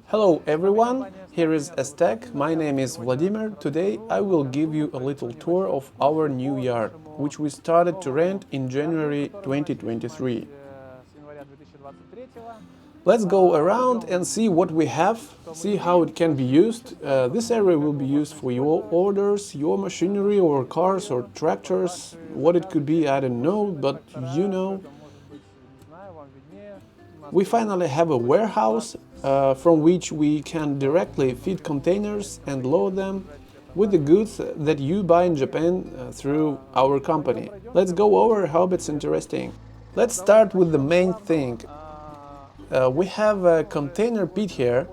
Hello everyone, here is ESTEC, my name is Vladimir. Today I will give you a little tour of our new yard, which we started to rent in January 2023. Let's go around and see what we have, see how it can be used. This area will be used for your orders, your machinery or cars or tractors. What it could be, I don't know, but you know. We finally have a warehouse from which we can directly feed containers and load them with the goods that you buy in Japan through our company. Let's go over, hope it's interesting. Let's start with the main thing. We have a container pit here.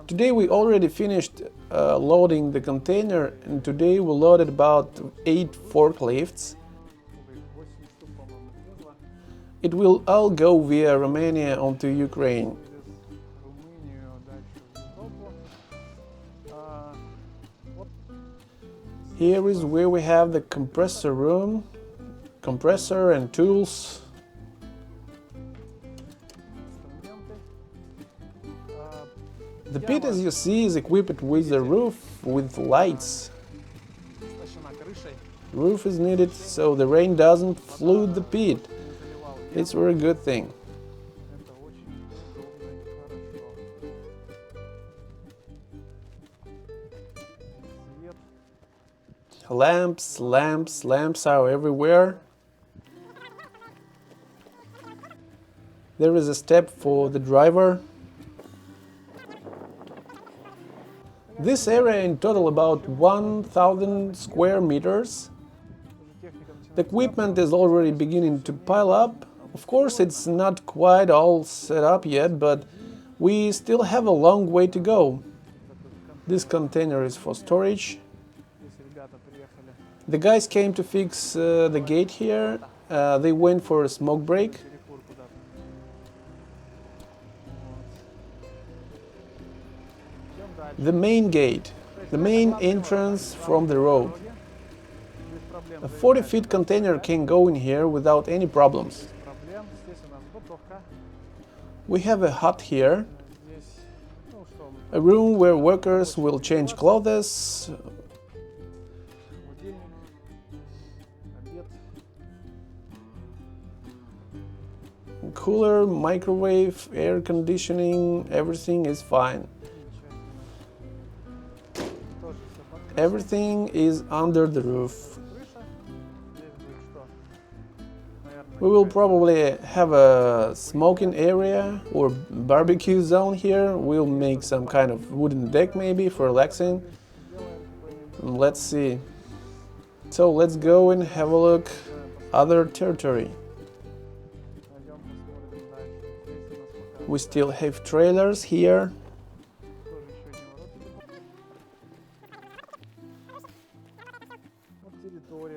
Today we already finished loading the container, and today we loaded about 8 forklifts. It will all go via Romania onto Ukraine. Here is where we have the compressor room, compressor and tools. The pit, as you see, is equipped with a roof with lights. Roof is needed so the rain doesn't flood the pit. It's a very good thing. Lamps are everywhere. There is a step for the driver. This area in total about 1,000 square meters. The equipment is already beginning to pile up. Of course, it's not quite all set up yet, but we still have a long way to go. This container is for storage. The guys came to fix the gate here. They went for a smoke break. The main gate, the main entrance from the road. A 40-feet container can go in here without any problems. We have a hut here, a room where workers will change clothes. Cooler, microwave, air conditioning, everything is fine. Everything is under the roof. We will probably have a smoking area or barbecue zone here. We'll make some kind of wooden deck maybe for relaxing. Let's see. So let's go and have a look other territory. We still have trailers here.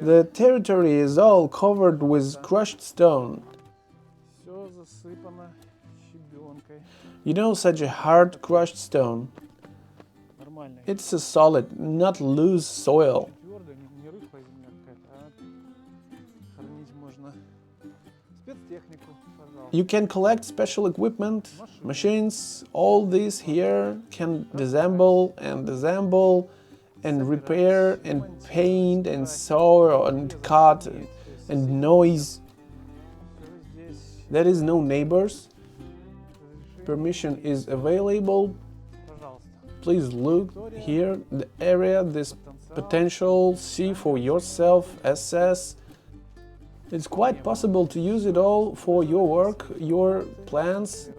The territory is all covered with crushed stone. You know, such a hard crushed stone. It's a solid, not loose soil. You can collect special equipment, machines. All these here can disassemble and repair and paint and saw and cut and noise. There is no neighbors. Permission is available. Please look here, the area, this potential, see for yourself, assess. It's quite possible to use it all for your work, your plans,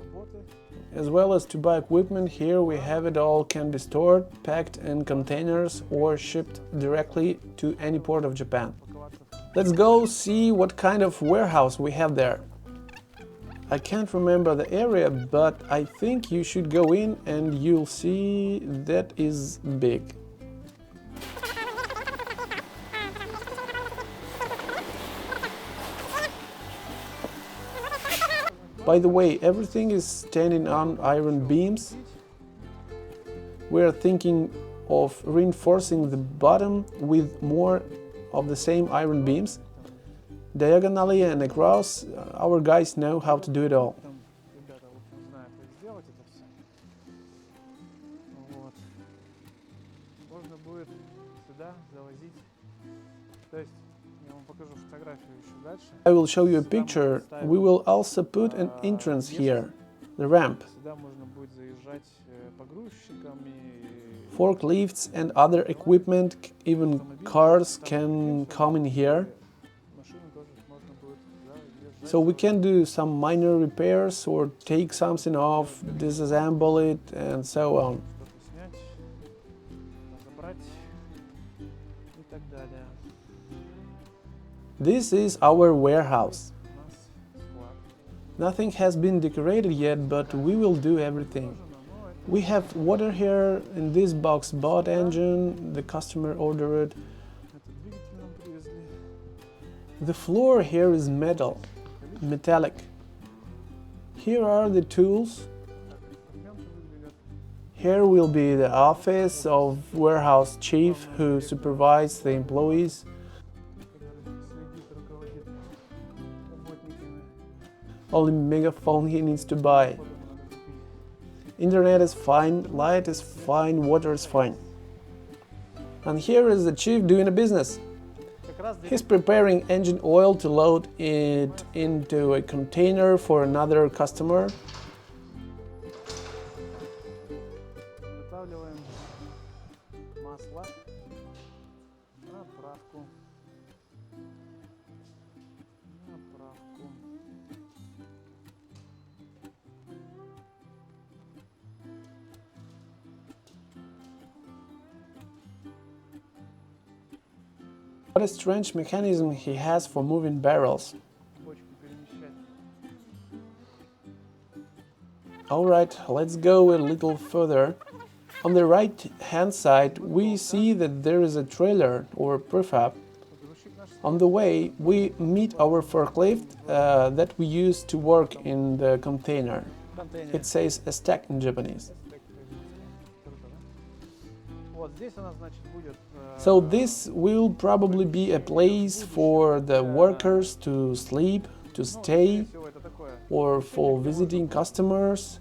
as well as to buy equipment. Here we have it all, can be stored, packed in containers or shipped directly to any port of Japan. Let's go see what kind of warehouse we have there. I can't remember the area, but I think you should go in and you'll see that is big. By the way, everything is standing on iron beams. We are thinking of reinforcing the bottom with more of the same iron beams. Diagonally and across, our guys know how to do it all. I will show you a picture. We will also put an entrance here, the ramp. Forklifts and other equipment, even cars, can come in here. So we can do some minor repairs or take something off, disassemble it, and so on. This is our warehouse. Nothing has been decorated yet, but we will do everything. We have water here in this box, bought engine, the customer ordered. The floor here is metallic. Here are the tools. Here will be the office of warehouse chief who supervises the employees. Only megaphone he needs to buy. Internet is fine, light is fine, water is fine. And here is the chief doing a business. He's preparing engine oil to load it into a container for another customer. What a strange mechanism he has for moving barrels. Alright, let's go a little further. On the right hand side we see that there is a trailer or prefab. On the way we meet our forklift that we use to work in the container. It says ESTEC in Japanese. So this will probably be a place for the workers to sleep, to stay, or for visiting customers,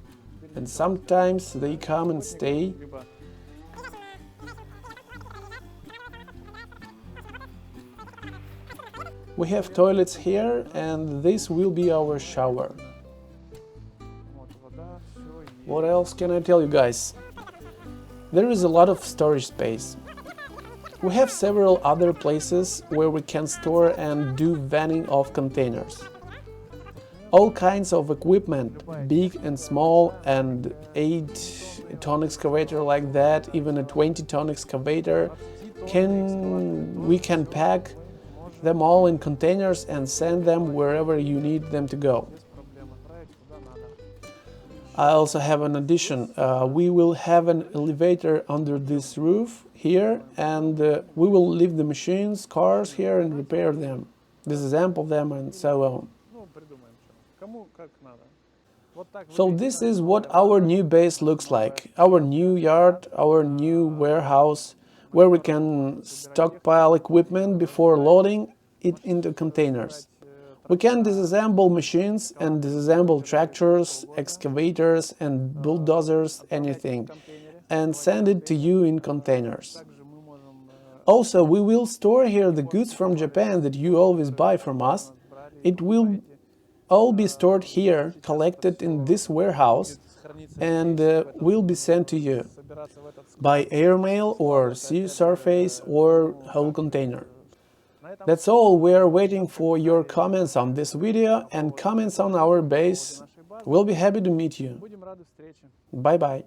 and sometimes they come and stay. We have toilets here, and this will be our shower. What else can I tell you guys? There is a lot of storage space. We have several other places where we can store and do vanning of containers. All kinds of equipment, big and small, and 8-ton excavator like that, even a 20-ton excavator, we can pack them all in containers and send them wherever you need them to go. I also have an addition. We will have an elevator under this roof here, and we will leave the machines, cars here and repair them, disassemble them and so on. So this is what our new base looks like, our new yard, our new warehouse, where we can stockpile equipment before loading it into containers. We can disassemble machines and disassemble tractors, excavators and bulldozers, anything, and send it to you in containers. Also, we will store here the goods from Japan that you always buy from us. It will all be stored here, collected in this warehouse, and will be sent to you by airmail or sea surface or whole container. That's all. We are waiting for your comments on this video and comments on our base. We'll be happy to meet you. Bye-bye.